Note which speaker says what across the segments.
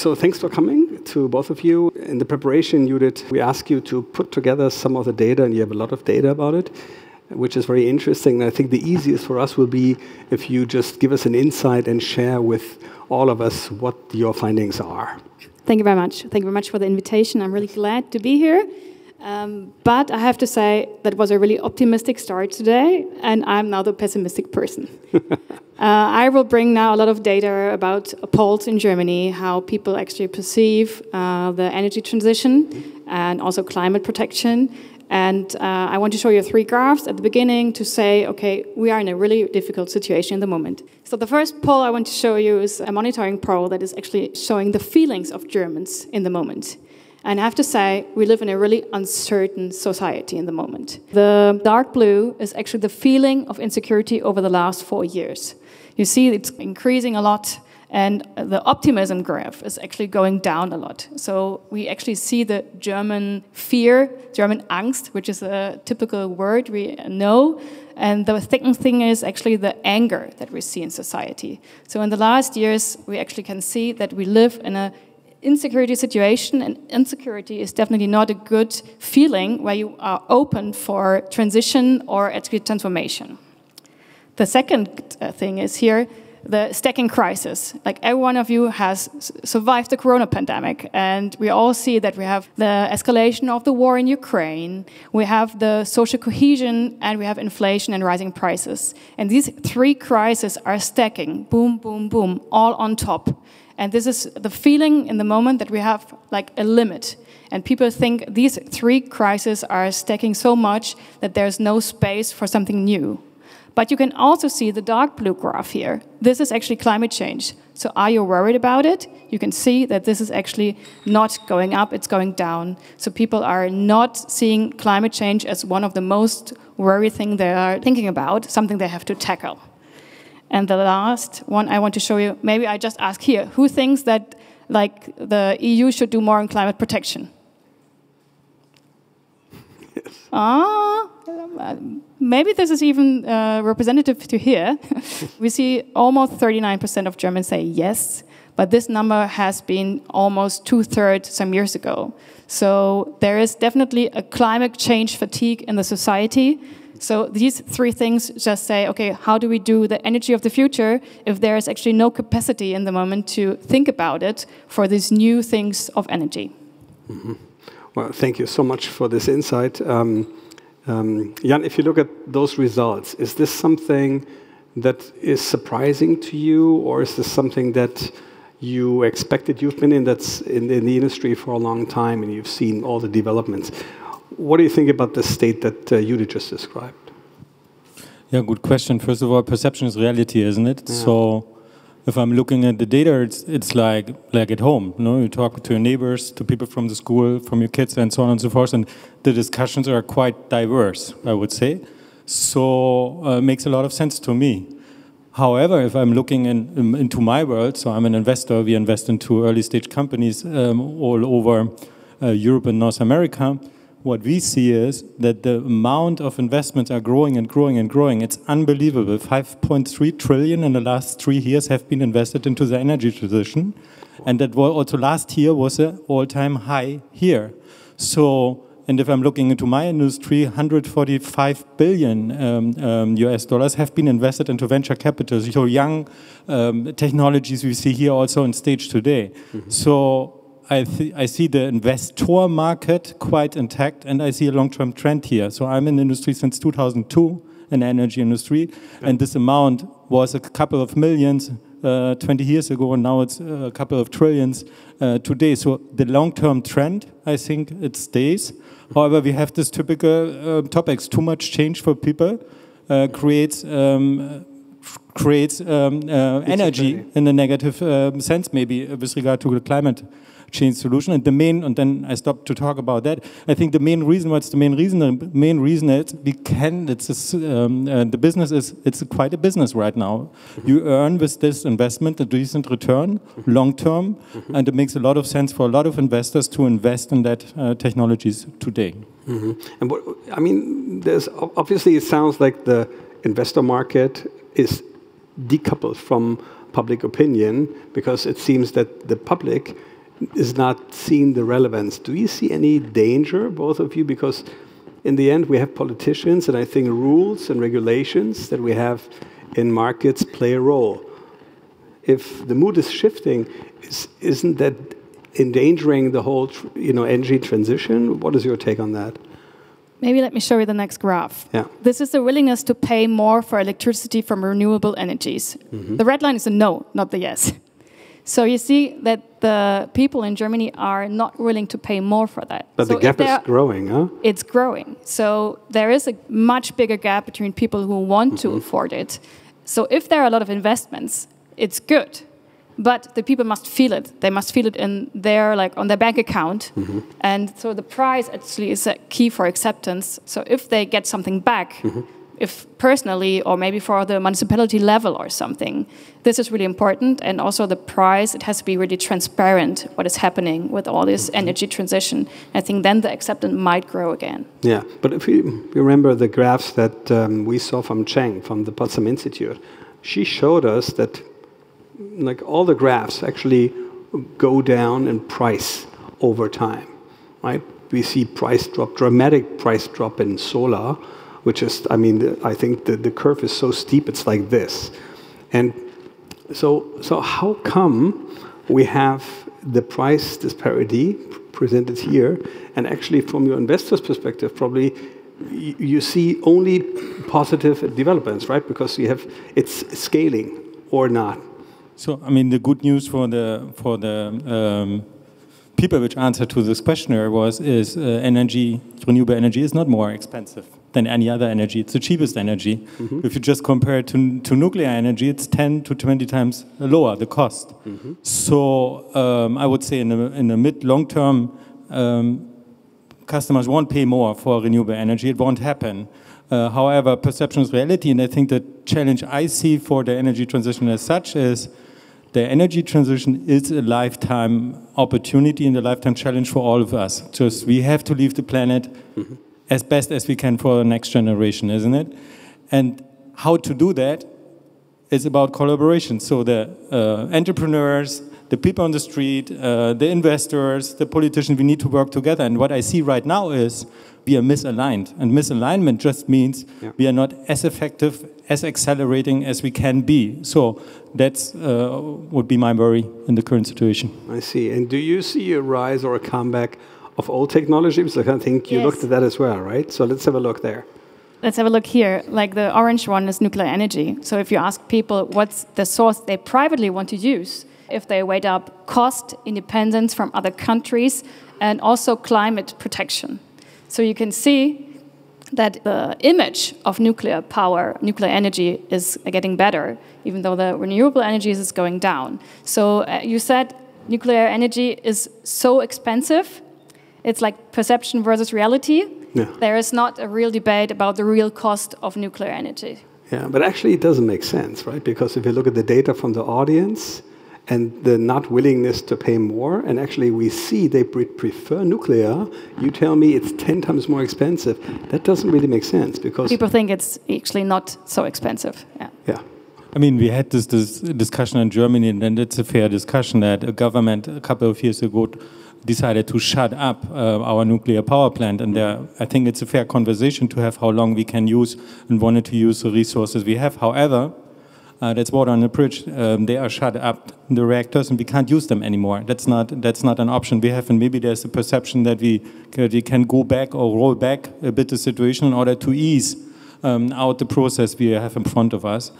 Speaker 1: So thanks for coming to both of you. In the preparation, Judith, we asked you to put together some of the data, and you have a lot of data about it, which is very interesting. And I think the easiest for us will be if you just give us an insight and share with all of us what your findings are.
Speaker 2: Thank you very much. Thank you very much for the invitation. I'm really glad to be here. But I have to say that was a really optimistic start today, and I'm now the pessimistic person. I will bring now a lot of data about polls in Germany, how people actually perceive the energy transition and also climate protection. And I want to show you 3 graphs at the beginning to say, okay, we are in a really difficult situation in the moment. So the first poll I want to show you is a monitoring poll that is actually showing the feelings of Germans in the moment. And I have to say, we live in a really uncertain society in the moment. The dark blue is actually the feeling of insecurity over the last 4 years. You see it's increasing a lot, and the optimism graph is actually going down a lot. So we actually see the German fear, German Angst, which is a typical word we know. And the second thing is actually the anger that we see in society. So in the last years, we actually can see that we live in a insecurity situation, and insecurity is definitely not a good feeling where you are open for transition or actually transformation. The second thing is here, the stacking crisis. Like every one of you has survived the corona pandemic, and we all see that we have the escalation of the war in Ukraine, we have the social cohesion, and we have inflation and rising prices. And these 3 crises are stacking, boom, boom, boom, all on top. And this is the feeling in the moment that we have like a limit. And people think these 3 crises are stacking so much that there's no space for something new. But you can also see the dark blue graph here. This is actually climate change. So are you worried about it? You can see that this is actually not going up, it's going down. So people are not seeing climate change as one of the most worrying things they are thinking about, something they have to tackle. And the last one I want to show you, maybe I just ask here, who thinks that like the EU should do more in climate protection? Yes. Maybe this is even representative to here. We see almost 39% of Germans say yes, but this number has been almost 2/3 some years ago. So there is definitely a climate change fatigue in the society. So these 3 things just say, okay, how do we do the energy of the future if there is actually no capacity in the moment to think about it for these new things of energy?
Speaker 1: Mm-hmm. Well, thank you so much for this insight. Jan, if you look at those results, is this something that is surprising to you, or is this something that you expected? You've been in the industry for a long time, and you've seen all the developments. What do you think about the state that Judith just described?
Speaker 3: Yeah, good question. First of all, perception is reality, isn't it? Yeah. So if I'm looking at the data, it's like at home. You know, you talk to your neighbors, to people from the school, from your kids, and so on and so forth, and the discussions are quite diverse, I would say. So it makes a lot of sense to me. However, if I'm looking into my world, so I'm an investor, we invest into early stage companies all over Europe and North America. What we see is that the amount of investments are growing and growing and growing. It's unbelievable. 5.3 trillion in the last 3 years have been invested into the energy transition. And that was also last year was an all-time high here. So, and if I'm looking into my industry, 145 billion US dollars have been invested into venture capital. So young technologies we see here also on stage today. Mm-hmm. So I see the investor market quite intact, and I see a long-term trend here. So I'm in the industry since 2002, in the energy industry, and this amount was a couple of millions 20 years ago, and now it's a couple of trillions today. So the long-term trend, I think it stays. However, we have this typical topics. Too much change for people creates energy in a negative sense, maybe with regard to the climate change solution. And the main, and then I stopped to talk about that. I think the main reason, what's the main reason? The main reason is we can. The business is quite a business right now. You earn with this investment a decent return, long term, and it makes a lot of sense for a lot of investors to invest in that technologies today.
Speaker 1: Mm-hmm. And what, I mean, there's obviously it sounds like the investor market is decoupled from public opinion, because it seems that the public is not seeing the relevance. Do you see any danger, both of you? Because in the end, we have politicians, and I think rules and regulations that we have in markets play a role. If the mood is shifting, isn't that endangering the whole energy transition? What is your take on that?
Speaker 2: Maybe let me show you the next graph.
Speaker 1: Yeah.
Speaker 2: This is the willingness to pay more for electricity from renewable energies. The red line is a no, not the yes. So you see that the people in Germany are not willing to pay more for that.
Speaker 1: But
Speaker 2: so
Speaker 1: the gap is growing, huh?
Speaker 2: It's growing. So there is a much bigger gap between people who want to afford it. So if there are a lot of investments, it's good. But the people must feel it. They must feel it in their, on their bank account. And so the price actually is a key for acceptance. So if they get something back, if personally or maybe for the municipality level or something, this is really important. And also the price, it has to be really transparent what is happening with all this energy transition. I think then the acceptance might grow again.
Speaker 1: Yeah, but if you remember the graphs that we saw from Cheng, from the Potsdam Institute, she showed us that all the graphs actually go down in price over time, right? We see dramatic price drop in solar, which is, I think the curve is so steep, it's like this. And so how come we have the price disparity presented here, and actually from your investor's perspective, probably you see only positive developments, right? Because it's scaling or not.
Speaker 3: So, the good news for the people which answered to this questionnaire is renewable energy is not more expensive than any other energy. It's the cheapest energy. If you just compare it to nuclear energy, it's 10 to 20 times lower, the cost. So I would say in the mid-long term, customers won't pay more for renewable energy. It won't happen. However, perception is reality, and I think the challenge I see for the energy transition as such is the energy transition is a lifetime opportunity and a lifetime challenge for all of us. Just we have to leave the planet as best as we can for the next generation, isn't it? And how to do that is about collaboration. So the entrepreneurs, the people on the street, the investors, the politicians, we need to work together. And what I see right now is we are misaligned. And misalignment just means we are not as effective, as accelerating as we can be. So that's would be my worry in the current situation.
Speaker 1: I see. And do you see a rise or a comeback of old technologies? I think you looked at that as well, right? So let's have a look there.
Speaker 2: Let's have a look here. The orange one is nuclear energy. So if you ask people what's the source they privately want to use, if they weigh up cost, independence from other countries, and also climate protection. So you can see that the image of nuclear power, nuclear energy, is getting better, even though the renewable energies is going down. So you said nuclear energy is so expensive. It's like perception versus reality. Yeah. There is not a real debate about the real cost of nuclear energy.
Speaker 1: Yeah, but actually it doesn't make sense, right? Because if you look at the data from the audience and the not willingness to pay more, and actually we see they prefer nuclear, you tell me it's 10 times more expensive. That doesn't really make sense because
Speaker 2: people think it's actually not so expensive.
Speaker 1: Yeah.
Speaker 3: We had this discussion in Germany, and it's a fair discussion that a government a couple of years ago decided to shut up our nuclear power plant, and I think it's a fair conversation to have how long we can use and wanted to use the resources we have. However, that's water on the bridge. They are shut up, the reactors, and we can't use them anymore. That's not an option we have, and maybe there's a perception that we can go back or roll back a bit the situation in order to ease out the process we have in front of us.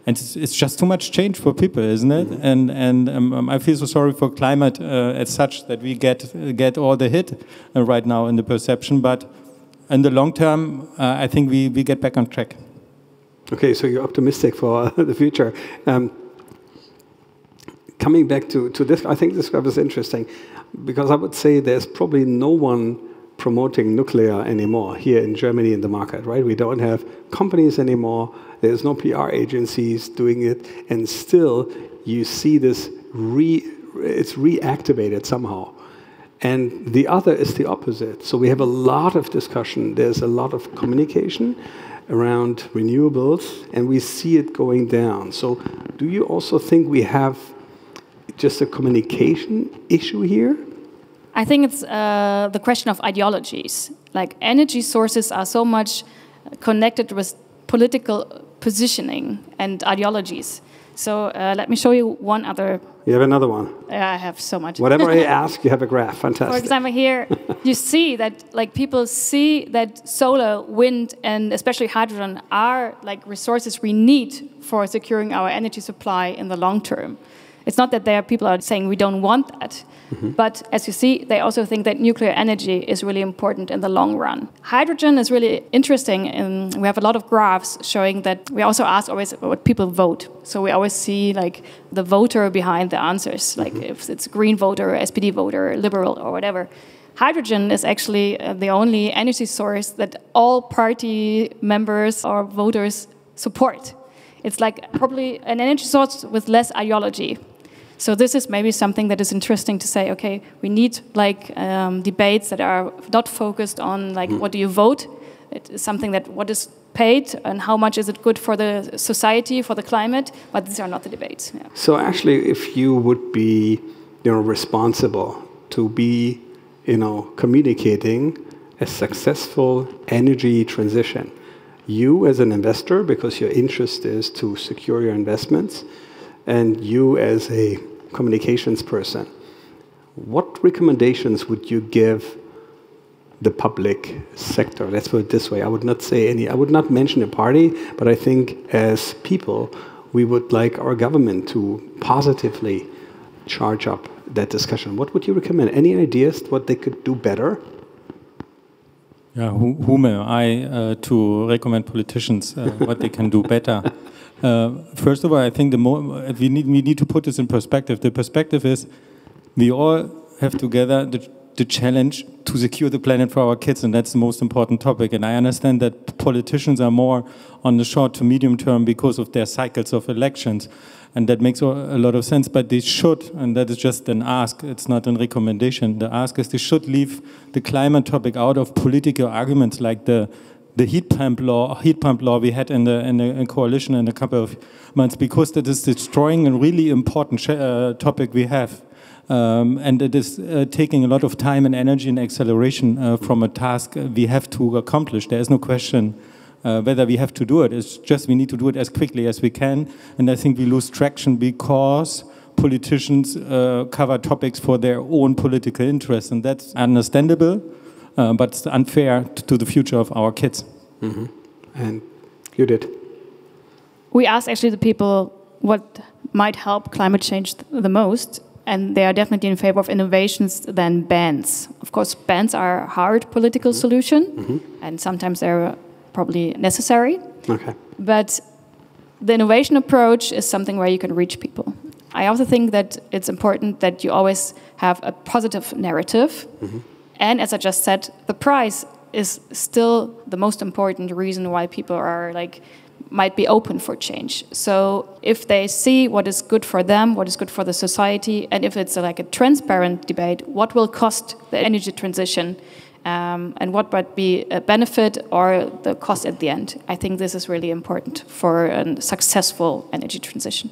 Speaker 3: And it's just too much change for people, isn't it? And I feel so sorry for climate as such that we get all the hit right now in the perception. But in the long term, I think we get back on track.
Speaker 1: Okay, so you're optimistic for the future. Coming back to this, I think this is interesting because I would say there's probably no one promoting nuclear anymore here in Germany in the market, right? We don't have companies anymore. There's no PR agencies doing it, and still you see this it's reactivated somehow. And the other is the opposite. So we have a lot of discussion. There's a lot of communication. around renewables, and we see it going down. So do you also think we have just a communication issue here?
Speaker 2: I think it's the question of ideologies. Like energy sources are so much connected with political positioning and ideologies. So let me show you one other.
Speaker 1: You have another one?
Speaker 2: Yeah, I have so much.
Speaker 1: Whatever I ask, you have a graph. Fantastic.
Speaker 2: For example, here you see that like people see that solar, wind, and especially hydrogen are like resources we need for securing our energy supply in the long term. It's not that people are saying we don't want that, but as you see, they also think that nuclear energy is really important in the long run. Hydrogen is really interesting, and we have a lot of graphs showing that we also ask always what people vote. So we always see like the voter behind the answers, like if it's Green voter, SPD voter, Liberal, or whatever. Hydrogen is actually the only energy source that all party members or voters support. It's like probably an energy source with less ideology. So this is maybe something that is interesting to say, okay, we need like debates that are not focused on like what do you vote. It is something that what is paid and how much is it good for the society, for the climate, but these are not the debates. Yeah.
Speaker 1: So actually, if you would be, responsible to be, communicating a successful energy transition, you as an investor, because your interest is to secure your investments, and you as a communications person, what recommendations would you give the public sector? Let's put it this way. I would not say I would not mention a party, but I think as people, we would like our government to positively charge up that discussion. What would you recommend? Any ideas what they could do better?
Speaker 3: Yeah, whom am I to recommend politicians what they can do better? First of all, I think we need to put this in perspective. The perspective is we all have together the challenge to secure the planet for our kids, and that's the most important topic. And I understand that politicians are more on the short to medium term because of their cycles of elections, and that makes a lot of sense. But they should, and that is just an ask, it's not a recommendation. The ask is they should leave the climate topic out of political arguments like the heat pump law we had in the coalition in a couple of months, because that is destroying a really important topic we have. And it is taking a lot of time and energy and acceleration from a task we have to accomplish. There is no question whether we have to do it. It's just we need to do it as quickly as we can. And I think we lose traction because politicians cover topics for their own political interests. And that's understandable, but it's unfair to the future of our kids.
Speaker 1: And you did.
Speaker 2: We asked actually the people what might help climate change the most. And they are definitely in favor of innovations than bans. Of course, bans are a hard political solution, and sometimes they're probably necessary.
Speaker 1: Okay.
Speaker 2: But the innovation approach is something where you can reach people. I also think that it's important that you always have a positive narrative. And as I just said, the price is still the most important reason why people are might be open for change. So if they see what is good for them, what is good for the society, and if it's like a transparent debate, what will cost the energy transition, and what might be a benefit or the cost at the end, I think this is really important for a successful energy transition.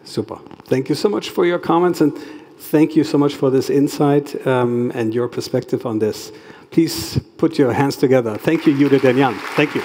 Speaker 1: Super. Thank you so much for your comments, and thank you so much for this insight and your perspective on this. Please put your hands together. Thank you, Judith and Jan. Thank you.